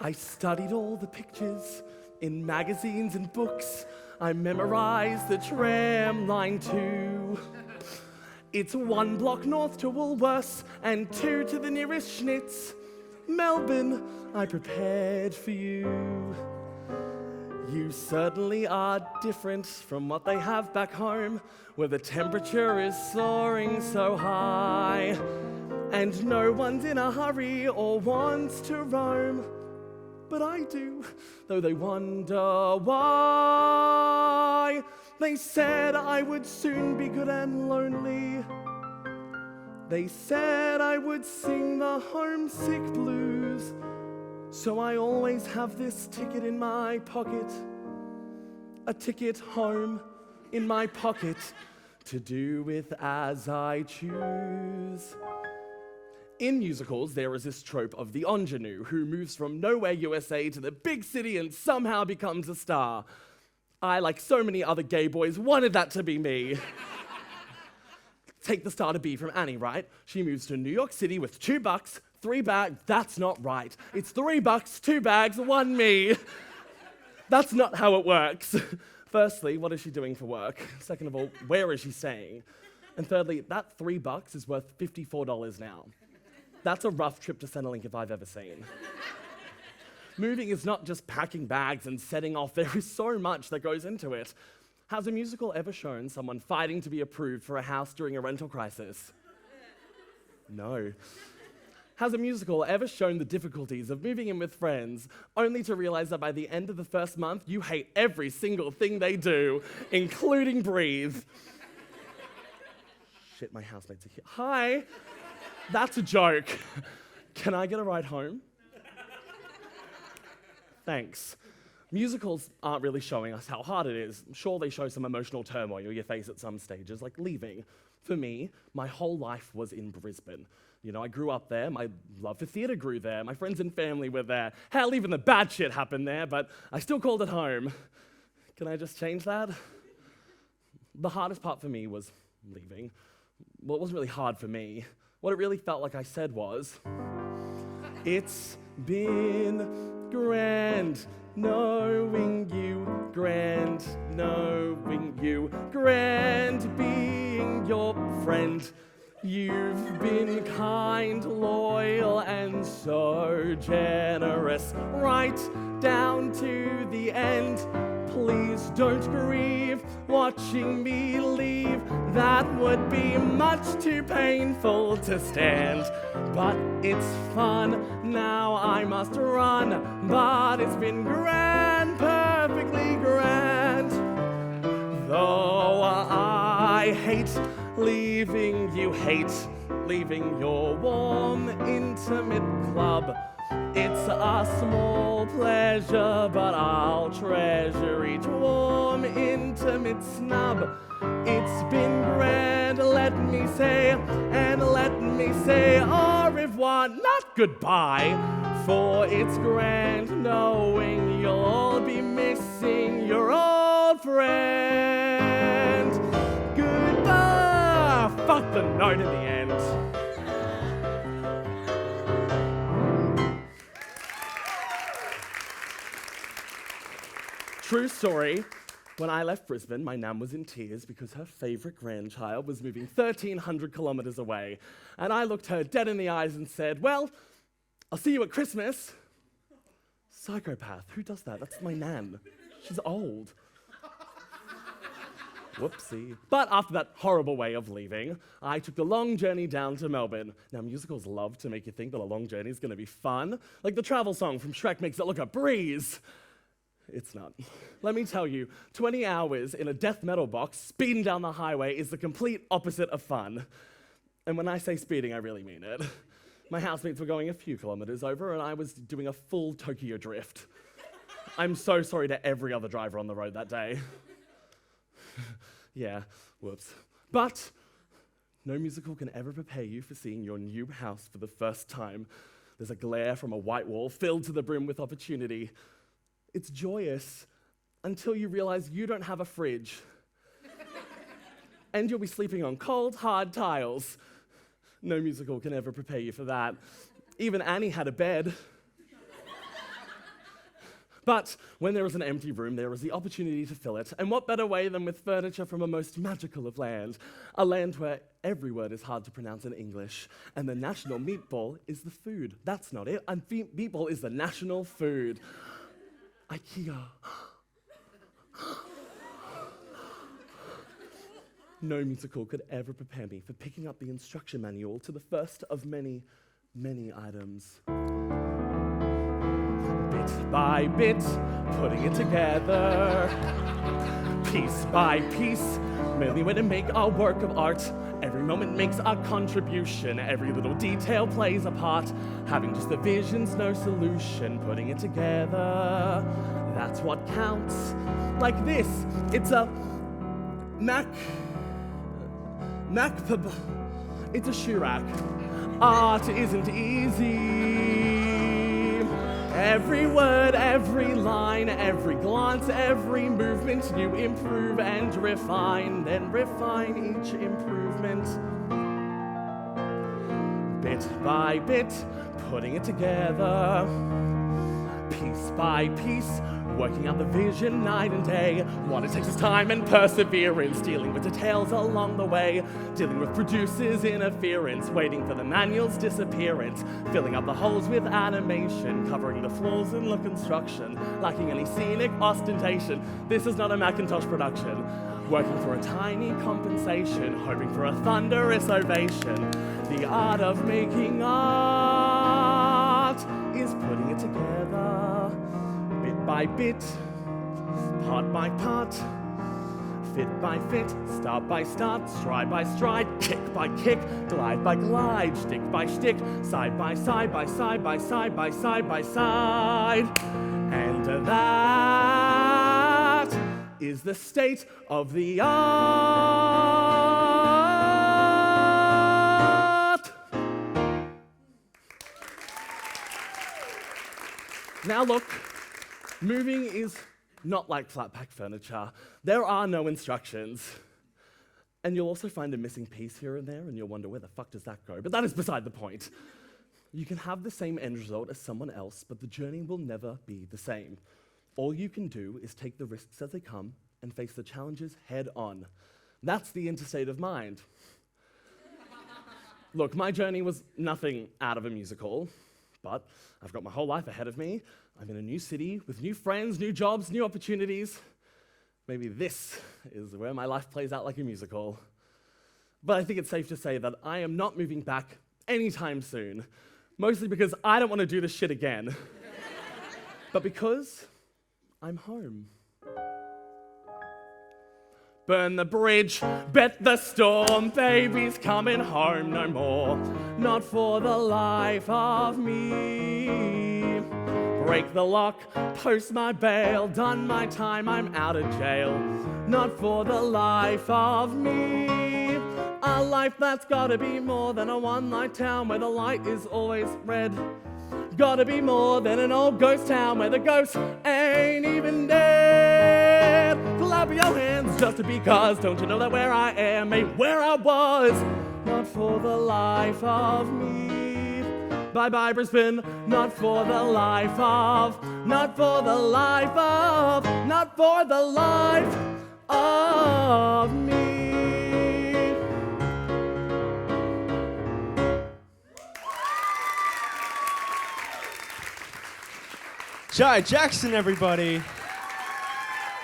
I studied all the pictures in magazines and books. I memorized the tram line too. It's 1 block north to Woolworths and 2 to the nearest Schnitz. Melbourne, I prepared for you. You certainly are different from what they have back home, where the temperature is soaring so high, and no one's in a hurry or wants to roam. But I do, though they wonder why. They said I would soon be good and lonely. They said I would sing the homesick blues. So I always have this ticket in my pocket, a ticket home in my pocket, to do with as I choose. In musicals, there is this trope of the ingenue who moves from nowhere, USA to the big city and somehow becomes a star. I, like so many other gay boys, wanted that to be me. Take the star to be from Annie, right? She moves to New York City with $2, 3 bags. That's not right. It's $3, 2 bags, 1 me. That's not how it works. Firstly, what is she doing for work? Second of all, where is she staying? And thirdly, that $3 is worth $54 now. That's a rough trip to Centrelink if I've ever seen. Moving is not just packing bags and setting off. There is so much that goes into it. Has a musical ever shown someone fighting to be approved for a house during a rental crisis? No. Has a musical ever shown the difficulties of moving in with friends, only to realize that by the end of the first month, you hate every single thing they do, including breathe? Shit, my housemates are here. Hi, that's a joke. Can I get a ride home? Thanks. Musicals aren't really showing us how hard it is. Sure, they show some emotional turmoil you face at some stages, like leaving. For me, my whole life was in Brisbane. You know, I grew up there, my love for theatre grew there, my friends and family were there. Hell, even the bad shit happened there, but I still called it home. Can I just change that? The hardest part for me was leaving. Well, it wasn't really hard for me. What it really felt like I said was, it's been grand knowing you, grand knowing you, grand being your friend. You've been kind, loyal, and so generous, right down to the end. Please don't grieve watching me leave. That would be much too painful to stand. But it's fun, now I must run. But it's been grand, perfectly grand. Though I hate leaving you, hate leaving your warm, intimate club. It's a small pleasure, but I'll treasure each warm, intimate snub. It's been grand, let me say, and let me say au revoir, not goodbye, for it's grand knowing you'll all be missing your old friend. Goodbye! Fuck the note at the end. True story. When I left Brisbane, my nan was in tears because her favourite grandchild was moving 1,300 kilometres away. And I looked her dead in the eyes and said, well, I'll see you at Christmas. Psychopath. Who does that? That's my nan. She's old. Whoopsie. But after that horrible way of leaving, I took the long journey down to Melbourne. Now, musicals love to make you think that a long journey is going to be fun. Like the travel song from Shrek makes it look a breeze. It's not. Let me tell you, 20 hours in a death metal box speeding down the highway is the complete opposite of fun. And when I say speeding, I really mean it. My housemates were going a few kilometers over and I was doing a full Tokyo drift. I'm so sorry to every other driver on the road that day. Yeah, whoops. But no musical can ever prepare you for seeing your new house for the first time. There's a glare from a white wall filled to the brim with opportunity. It's joyous until you realize you don't have a fridge. And you'll be sleeping on cold, hard tiles. No musical can ever prepare you for that. Even Annie had a bed. But when there is an empty room, there is the opportunity to fill it. And what better way than with furniture from a most magical of land? A land where every word is hard to pronounce in English. And the national meatball is the food. That's not it. And meatball is the national food. IKEA. No musical could ever prepare me for picking up the instruction manual to the first of many, many items. Bit by bit, putting it together. Piece by piece, merely way to make our work of art. Every moment makes a contribution, every little detail plays a part. Having just the vision's no solution, putting it together, that's what counts. Like this, it's a it's a shoe rack. Art isn't easy. Every word, every line, every glance, every movement you improve and refine, then refine each improvement. Bit by bit, putting it together. Piece by piece, working out the vision night and day. What it takes is time and perseverance, dealing with details along the way, dealing with producers' interference, waiting for the manual's disappearance, filling up the holes with animation, covering the flaws in the construction, lacking any scenic ostentation. This is not a Macintosh production. Working for a tiny compensation, hoping for a thunderous ovation. The art of making art is putting it together. Bit by bit, part by part, fit by fit, start by start, stride by stride, kick by kick, glide by glide, shtick by shtick, side by side, by side, by side, by side, by side. And that is the state of the art. Now look, moving is not like flat pack furniture. There are no instructions. And you'll also find a missing piece here and there, and you'll wonder where the fuck does that go? But that is beside the point. You can have the same end result as someone else, but the journey will never be the same. All you can do is take the risks as they come and face the challenges head on. That's the interstate of mind. Look, my journey was nothing out of a musical, but I've got my whole life ahead of me. I'm in a new city with new friends, new jobs, new opportunities. Maybe this is where my life plays out like a musical. But I think it's safe to say that I am not moving back anytime soon, mostly because I don't want to do this shit again, but because I'm home. Burn the bridge, bet the storm, baby's coming home no more. Not for the life of me. Break the lock, post my bail, done my time, I'm out of jail. Not for the life of me. A life that's gotta be more than a one-light town where the light is always red. Gotta be more than an old ghost town where the ghost ain't even dead. Clap your hands just because, don't you know that where I am ain't where I was. Not for the life of me. Bye-bye Brisbane, not for the life of, not for the life of, not for the life of me. Jai Jackson, everybody.